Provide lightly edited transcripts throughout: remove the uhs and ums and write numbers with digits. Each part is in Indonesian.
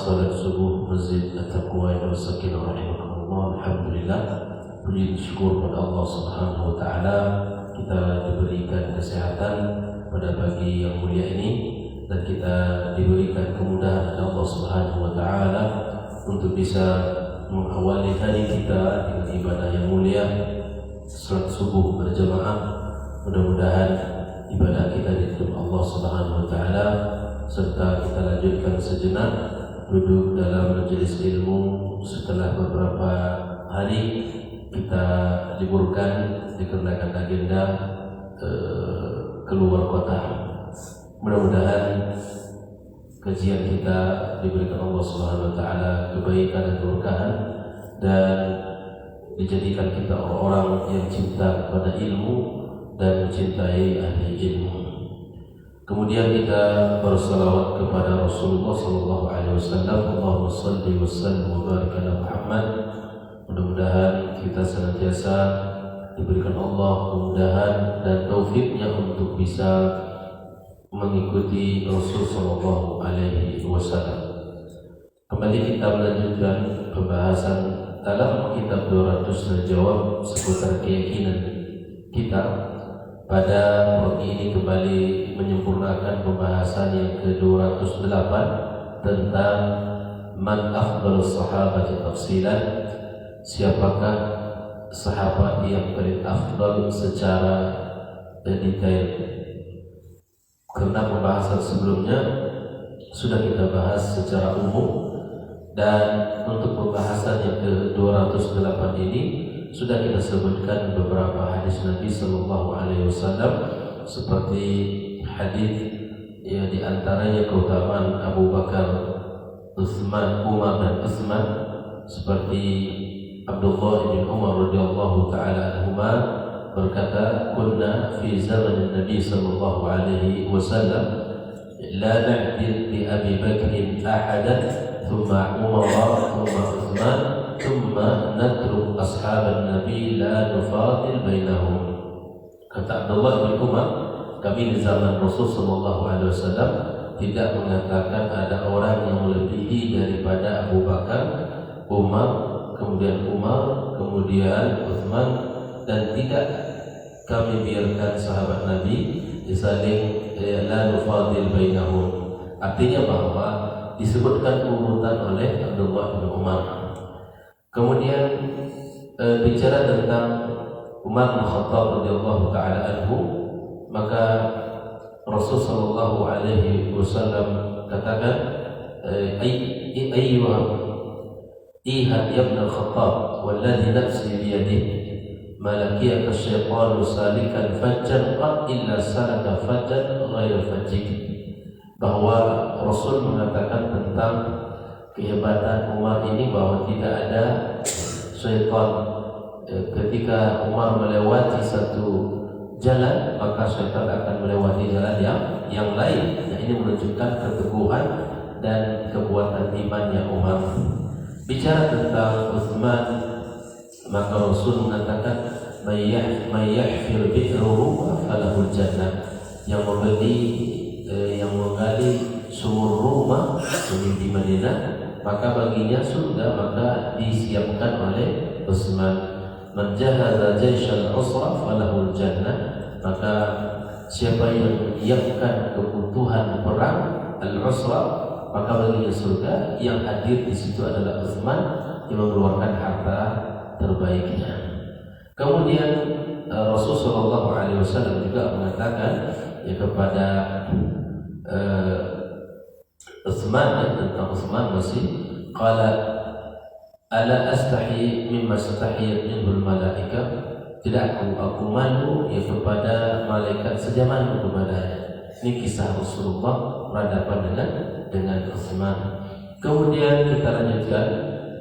salat subuh Masjid At-Taqwa dan Sakinah rahimakumullah. Alhamdulillah, puji syukur pada Allah Subhanahu wa taala kita diberikan kesehatan pada pagi yang mulia ini dan kita diberikan kemudahan oleh Allah Subhanahu wa taala untuk bisa mengawali hari kita dengan ibadah yang mulia salat subuh berjamaah. Mudah-mudahan ibadah kita diterima Allah Subhanahu wa taala serta kita lanjutkan sejenak duduk dalam majelis ilmu setelah beberapa hari kita liburkan dikarenakan agenda keluar kota. Mudah-mudahan kajian kita diberikan Allah Subhanahu wa taala kebaikan dan keberkahan dan dijadikan kita orang-orang yang cinta kepada ilmu dan mencintai ahli ilmu. Kemudian kita bersalawat kepada Rasulullah sallallahu alaihi wasallam. Allahumma shalli wa sallim wa barik ala Muhammad. Mudah-mudahan kita senantiasa diberikan Allah kemudahan dan taufiknya untuk bisa mengikuti Rasul sallallahu alaihi wasallam. Kembali kita melanjutkan pembahasan dalam kitab 200 jawab seputar keyakinan kita. Pada pagi ini kembali menyempurnakan pembahasan yang ke-208 tentang man afdalus sahabati tafsilan, siapakah sahabat yang paling afdal secara detail. Karena pembahasan sebelumnya sudah kita bahas secara umum, dan untuk pembahasan yang ke-208 ini sudah kita sebutkan beberapa hadis Nabi sallallahu alaihi wasallam seperti hadis ya di antaranya keutamaan Abu Bakar, Utsman, Umar dan Utsman, seperti Abdullah bin Umar radhiyallahu taala anhuma berkata, "Kunna fi zaman Nabi sallallahu alaihi wasallam la na'dil bi Abi Bakr ahadan thumma Umar thumma Utsman thumma natruk ashaban Nabi la nufadil bainahum." Kata Abdullah bin Umar, kami di zaman Rasul sallallahu alaihi wasallam tidak mengatakan ada orang yang melebihi daripada Abu Bakar, Umar, kemudian Utsman, dan tidak kami biarkan sahabat Nabi saling la nufadil bainahum. Artinya bahwa disebutkan urutan oleh Abdullah bin Umar. Kemudian bicara tentang Umar bin Khattab radhiyallahu taala anhu, maka Rasul sallallahu alaihi wasallam katakan, ayyuha ihad ya ibn al-Khattab walladhi nafsi bi yadihi ma laqiyaka asy-syaitanu salikan fajjan qad illa salaka fajjan ghayra fajjik. Bahwa Rasul mengatakan tentang kehebatan Umar ini bahwa tidak ada syaitan ketika Umar melewati satu jalan maka syaitan akan melewati jalan yang lain. Nah, ini menunjukkan keteguhan dan kekuatan imannya Umar. Bicara tentang Utsman, maka Rasul mengatakan mayyahfir bi'ruhu falahul jannah, yang menggali sumur rumah di Madinah maka baginya surga, maka disiapkan oleh Utsman. Man jahaza jaisyal usra falahul jannah, maka siapa yang menyiapkan kebutuhan perang al-usra maka baginya surga. Yang hadir di situ adalah Utsman yang mengeluarkan harta terbaiknya. Kemudian Rasulullah sallallahu alaihi wasallam juga mengatakan ya kepada Utsman, tentang Utsman masih qala ala astahi mimma stahiyat minhul malaika, tidak aku malu ya kepada malaikat sejaman kepadanya. Ini kisah Rasulullah berhadapan dengan Utsman. Kemudian kita lanjutkan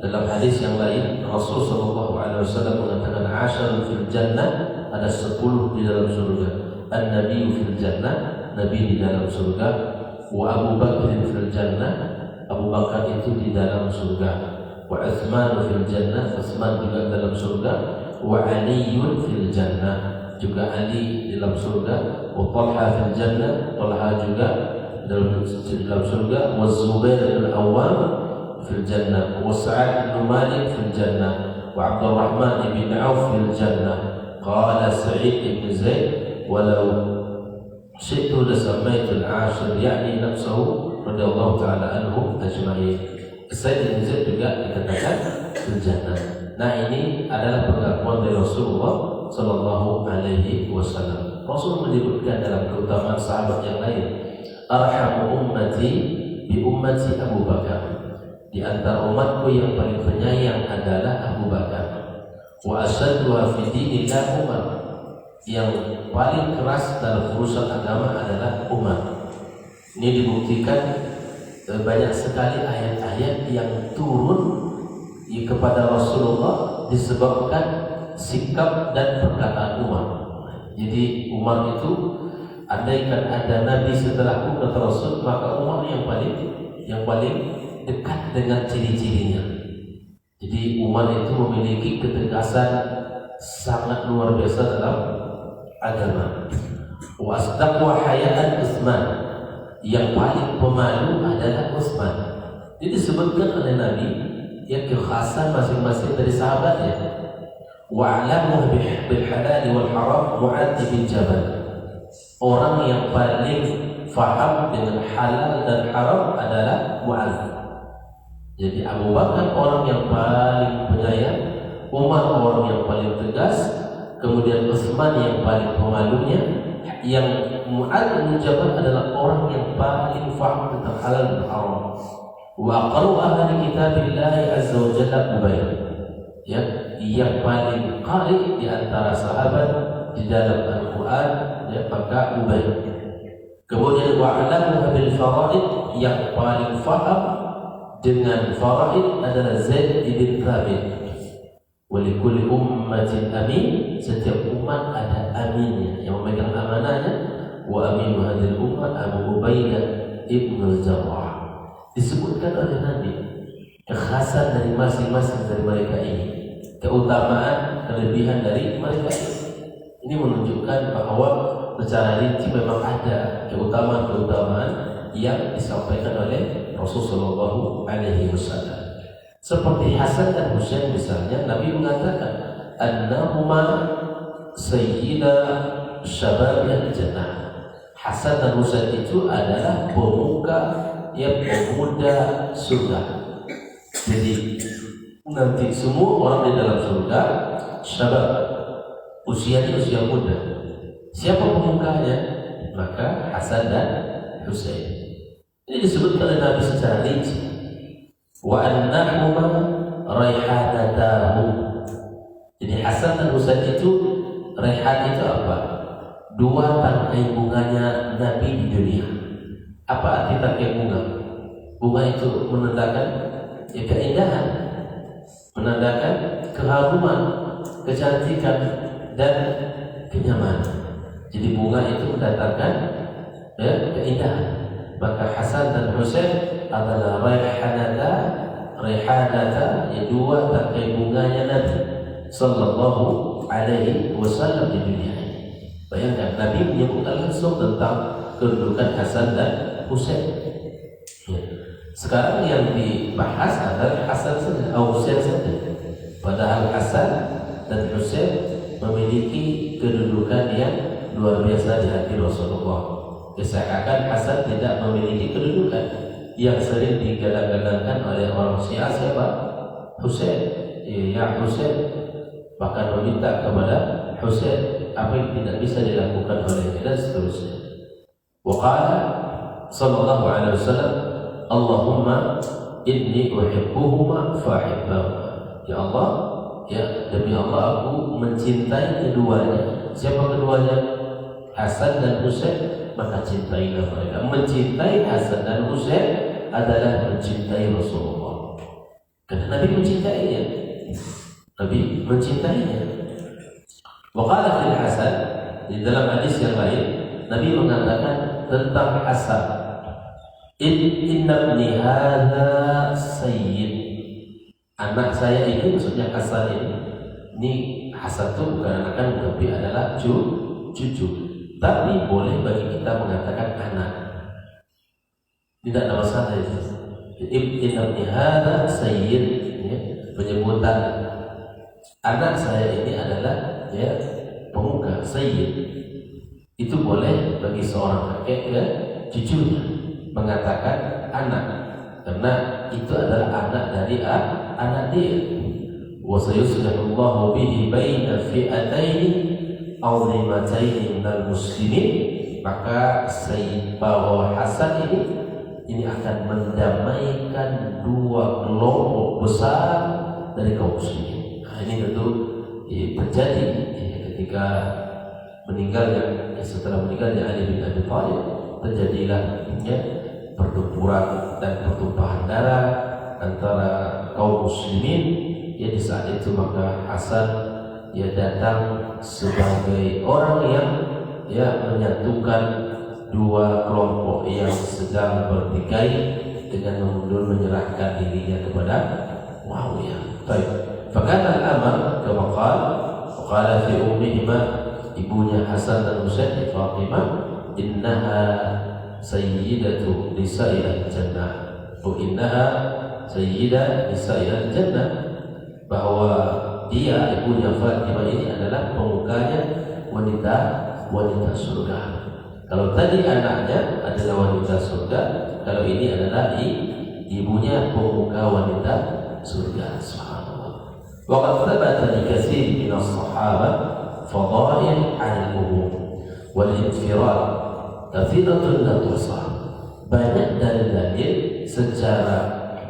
dalam hadis yang lain, Rasul sallallahu alaihi wasallam mengatakan 'asharun fil jannah, ada 10 di dalam surga. An-nabiyyu fil jannah, nabi di dalam surga. Wa Abu Bakr fil jannah, Abu Bakar itu di dalam surga. Wa Utsman fil jannah, Utsman juga dalam surga. Wa Aliyyun fil jannah, juga Ali di dalam surga. Wa Talha fil jannah, Talha juga dalam surga. Wa Zubair bin Awwam Sa'ad bin Malik fil jannah wa Abdurrahman bin Auf fil jannah. Qala Sa'id bin Zaid walau syi'tu lasamaitu al-ashir yani nafsuhu radhiyallahu ta'ala anhum ajma'in. Sa'id bin Zaid juga dikatakan fil jannah. Nah, ini adalah pengakuan dari Rasulullah sallallahu alaihi wasallam. Rasul menyebutkan dalam keutamaan sahabat yang lain, arhamu ummati bi ummati Abu Bakar. Di antara umatku yang paling penyayang adalah Abu Bakar. Wa asyadduha fi dinillah Umar. Yang paling keras dalam urusan agama adalah Umar. Ini dibuktikan banyak sekali ayat-ayat yang turun kepada Rasulullah disebabkan sikap dan perkataan Umar. Jadi Umar itu, andaikan ada Nabi setelahku kata Rasul, maka Umar yang paling dekat dengan ciri-cirinya. Jadi Umar itu memiliki ketegasan sangat luar biasa dalam agama. Wa asdaqu hayaan Utsman. Yang paling pemalu adalah Utsman. Jadi disebutkan oleh Nabi yang kekhasan masing-masing dari sahabatnya. Wa alamu bil halal wal haram Mu'adz bin Jabal. Orang yang paling faham dengan halal dan haram adalah Mu'adz. Jadi Abu Bakar orang yang paling penyayang, Umar orang yang paling tegas, kemudian Utsman yang paling pemalunya, yang Mu'adz bin Jabal adalah orang yang paling faham tentang halal dan haram. Wa aqra'u ahli kitabillah azza wa jalla Ubay. Ya, yang paling qari di antara sahabat di dalam Al-Qur'an, ya, maka Ubay. Kemudian wa'alamu bil faraid, yang paling faham dengan faraid adalah Zaid bin Thabit. Walikulli ummatin amin, setiap umat ada aminnya yang memegang amanahnya. Wa aminu hadhihi ummah Abu Ubaidah ibn al-Jarrah. Disebutkan oleh Nabi kekhasan dari masing-masing dari mereka ini, keutamaan, kelebihan dari mereka ini. Ini menunjukkan bahwa secara rinci memang ada keutamaan-keutamaan yang disampaikan oleh Rasulullah SAW. Seperti Hasan dan Husain misalnya, Nabi mengatakan annahuma sayyida syabab al-jannah. Hasan dan Husain itu adalah pemuka yang pemuda surga. Jadi nanti semua orang di dalam surga syabab, usianya usia muda. Siapa pemukanya? Maka Hasan dan Husain. Ini disebutkan oleh Nabi secara rinci. Wa annahuma raihanatahu. Jadi Hasan dan Husain itu, raihan itu apa? Dua tangkai bunganya Nabi di dunia. Apa arti tangkai bunga? Bunga itu menandakan keindahan, menandakan keharuman, kecantikan dan kenyamanan. Jadi bunga itu mendatangkan keindahan. Maka Hasan dan Husain adalah raihanata, dua tangkai bunganya Nabi sallallahu alaihi wasallam di dunia ini. Bayangkan Nabi menyebutkan langsung tentang kedudukan Hasan dan Husain. Ya. Sekarang yang dibahas adalah Hasan atau Husain saja. Padahal Hasan dan Husain memiliki kedudukan yang luar biasa di hati Rasulullah. Seakan Hasan tidak memiliki kedudukan yang sering digadang-gadangkan oleh orang Syiah. Siapa? Husain. Ya Husain. Bahkan meminta kepada Husain apa yang tidak bisa dilakukan olehnya dan seterusnya. Waqala sallallahu alaihi wasallam, Allahumma inni uhibbuhuma fahibbahuma. Ya Allah, ya demi Allah aku mencintai keduanya. Siapa keduanya? Hasan dan Husain, maka cintailah mereka. Mencintai Hasan dan Husain adalah mencintai Rasulullah. Karena Nabi mencintainya. Nabi mencintainya. Waqala fil Hasan, di dalam hadis yang lain Nabi mengatakan tentang Hasan, inna ibni hadza sayyid. Anak saya ini, maksudnya Hasan ini Hasan itu bukan anak, tapi adalah cucu. Tapi boleh bagi kita mengatakan anak, tidak ada masalah itu. Ibni hadza sayyid, ya, penyebutan anak saya ini adalah ya pemuka, sayyid. Itu boleh bagi seorang kakek ke cucunya mengatakan anak, karena itu adalah anak dari anak dia. Wa sayuslihullahu bihi baina fi'ataini azimataini minal muslimin, maka Sayyid bahwa Hasan ini akan mendamaikan dua kelompok besar dari kaum muslimin. Nah, ini tentu terjadi ketika meninggalnya, setelah meninggalnya Ali bin Abi Thalib, terjadilah pertempuran dan pertumpahan darah antara kaum muslimin. Ya, di saat itu maka Hasan ya datang sebagai orang yang ya menyatukan dua kelompok yang sedang bertikai dengan mundur menyerahkan dirinya kepada Muawiyah. Baik. Fakana al-amr kama qala fi ummihima, ibunya Hasan dan Husain, Fatimah, innaha sayyidatu nisa'il jannah, innaha sayyida nisa'il jannah, bahwa dia, ibunya Fatimah ini adalah pemukanya wanita surga. Kalau tadi anaknya adalah wanita surga, kalau ini adalah ibunya pemuka wanita surga. Subhanallah. Wa qad thabata li katsir min as-sahabah fadail 'ala al-umum wal infirad kathiratun la tuhsa. Banyak dalil secara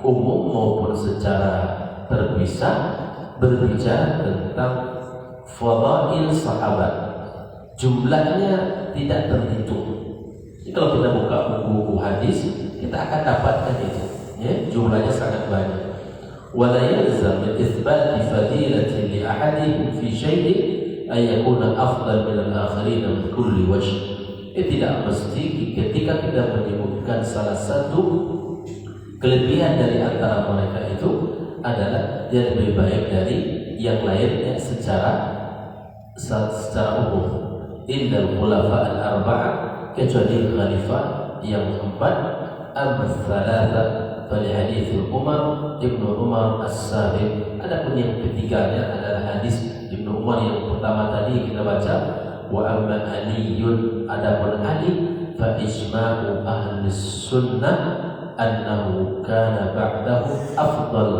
umum maupun secara terpisah berbicara tentang fadail sahabat. Jumlahnya tidak terhitung. Jadi kalau kita buka buku-buku hadis, kita akan dapatkan itu. Ya, jumlahnya sangat banyak. Wala yalzam min itsbati fadilati li ahadihim fi syai'in ay yakuna afdal min al-akharin min kulli wajh. Tidak mesti ketika kita menyebutkan salah satu kelebihan dari antara mereka itu adalah dia lebih baik dari yang lainnya secara umum. Innal khulafa al-arba'ah, kecuali khalifah yang empat, amma thalatha fali hadits Umar Ibnu Umar as-Sabiq. Adapun yang ketiganya adalah hadis Ibnu Umar yang pertama tadi kita baca, wa amma Aliyun, adapun Ali fa ijma'u ahli sunnah annahu kana ba'dahu afdal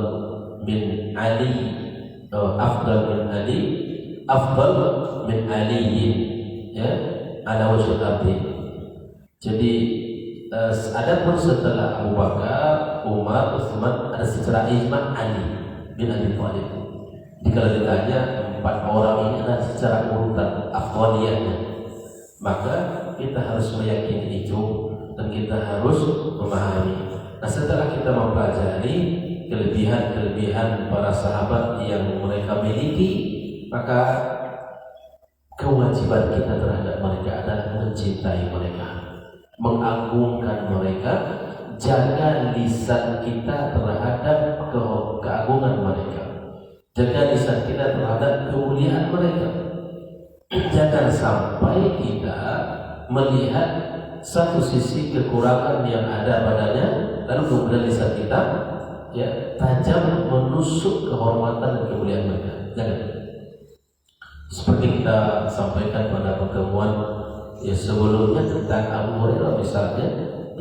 min Ali, afdal min Ali, ya, ala wajhil ardi. Jadi adapun setelah Abu Bakar, Umar, Utsman, ada secara ijma' Ali bin Abi Thalib. Jadi kalau ditanya empat orang ini adalah secara urutan afdaliyahnya, maka kita harus meyakini itu dan kita harus memahami. Nah, setelah kita mempelajari kelebihan para sahabat yang mereka miliki, maka kewajiban kita terhadap mereka adalah mencintai mereka, mengagungkan mereka, jaga lisan kita terhadap keagungan mereka, jaga lisan kita terhadap kemuliaan mereka. Jangan sampai kita melihat satu sisi kekurangan yang ada padanya, lalu kemudian lisan kita ya tajam menusuk kehormatan dan kemuliaan mereka. Jangan. Seperti kita sampaikan pada pertemuan ya sebelumnya tentang Abu Hurairah misalnya,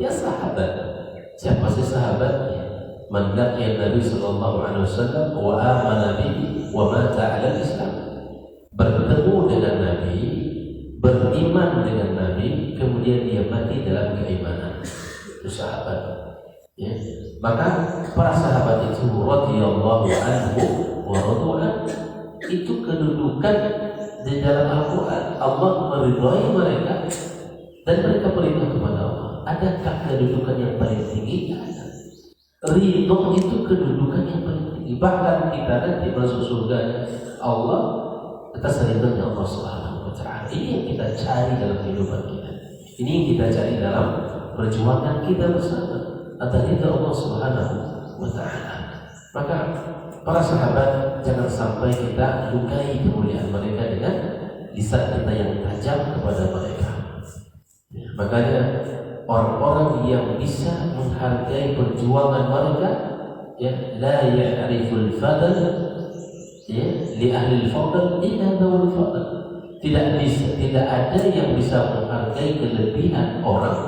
dia sahabat. Siapa sih sahabatnya? Man laqiya Nabi sallallahu alaihi wasallam wa amana bihi wa mata 'ala al-Islam. Bertemu dengan Nabi, beriman dengan Nabi, kemudian dia mati dalam keimanan. Itu sahabat. Ya. Maka para sahabat itu radhiyallahu anhu wa radwan, itu kedudukan di dalam Al-Quran. Allah meridhai mereka dan mereka beriman kepada Allah. Adakah kedudukan yang paling tinggi? Ridho itu kedudukan yang paling tinggi. Bahkan kita nanti masuk surga Allah atas ridhonya Allah Subhanahu wa Ta'ala. Ini yang kita cari dalam kehidupan kita. Ini yang kita cari dalam perjuangan kita bersama atas ridho Allah Subhanahu wa Ta'ala. Maka para sahabat, jangan sampai kita lukai kemuliaan mereka dengan lisan kita yang tajam kepada mereka. Ya, makanya orang-orang yang bisa menghargai perjuangan mereka, ya, la ya'riful fadl, ya, li ahli al-fadl illa dzul fadl. Tidak ada yang bisa menghargai kelebihan orang,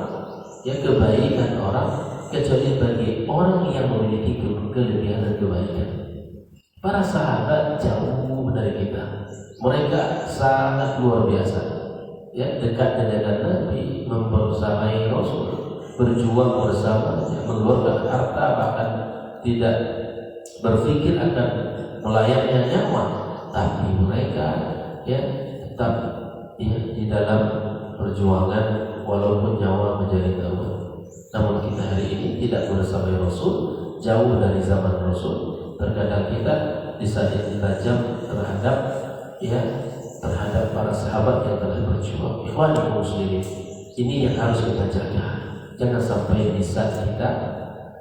ya, kebaikan orang, kecuali bagi orang yang memiliki kelebihan dan kebaikan. Para sahabat jauh dari kita, mereka sangat luar biasa, ya, dekat dengan Nabi, membersamai Rasul, berjuang bersama, mengeluarkan harta, bahkan tidak berpikir akan melayaknya nyawa, tapi mereka, ya, tetap, ya, di dalam perjuangan walaupun nyawa menjadi taruhan. Namun kita hari ini tidak bersamai Rasul, jauh dari zaman Rasul. Terkadang kita disadari tajam terhadap, ya, terhadap para sahabat yang telah berjuang. Ikhwanul muslimin, ini yang harus kita jaga. Jangan sampai bisa kita,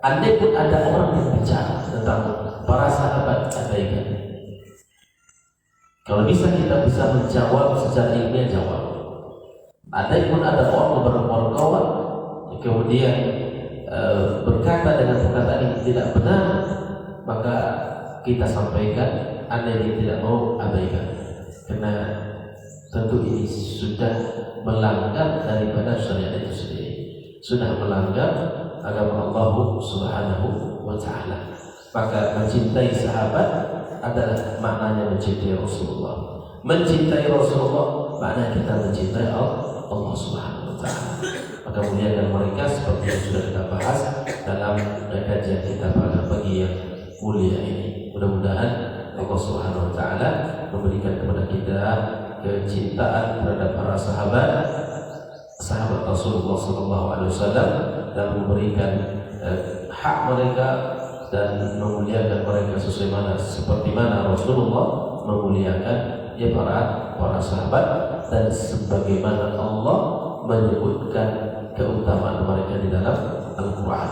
andai pun ada orang yang bicara tentang para sahabat, abaikan. Kalau bisa kita bisa menjawab secara ilmiah, jawab. Andai pun ada orang kawan kemudian berkata dengan perkataan yang tidak benar, maka kita sampaikan. Andai dia tidak mau, abaikan. Karena tentu ini sudah melanggar daripada syariat itu sendiri, sudah melanggar agama Allah Subhanahu wa ta'ala. Maka mencintai sahabat adalah maknanya mencintai Rasulullah. Mencintai Rasulullah maknanya kita mencintai Allah Subhanahu wa ta'ala. Maka muliakan mereka seperti yang sudah kita bahas dalam kajian kita pada pagi yang mulia ini. Mudah-mudahan Allah Subhanahu wa ta'ala memberikan kepada kita kecintaan terhadap para sahabat Rasulullah SAW, dan memberikan hak mereka dan memuliakan mereka seperti mana Rasulullah memuliakan, ya, para sahabat, dan sebagaimana Allah menyebutkan keutamaan mereka di dalam Al-Quran.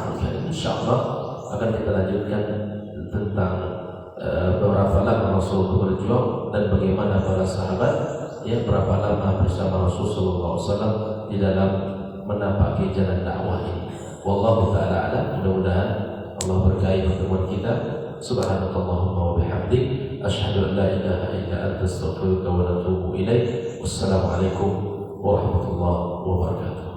Insyaallah akan kita lanjutkan tentang berapa lama Rasul berjuang dan bagaimana para sahabat, ya, berapa lama bersama Rasulullah SAW di dalam menapaki jalan dakwah ini. Wallahu ta'ala a'lam. Mudah-mudahan Allah berkahi pertemuan kita. Subhanakallahumma wa bihamdik, asyhadu an la ilaha illa anta, astaghfiruka wa atubu ilaik. Wassalamualaikum warahmatullahi wabarakatuh.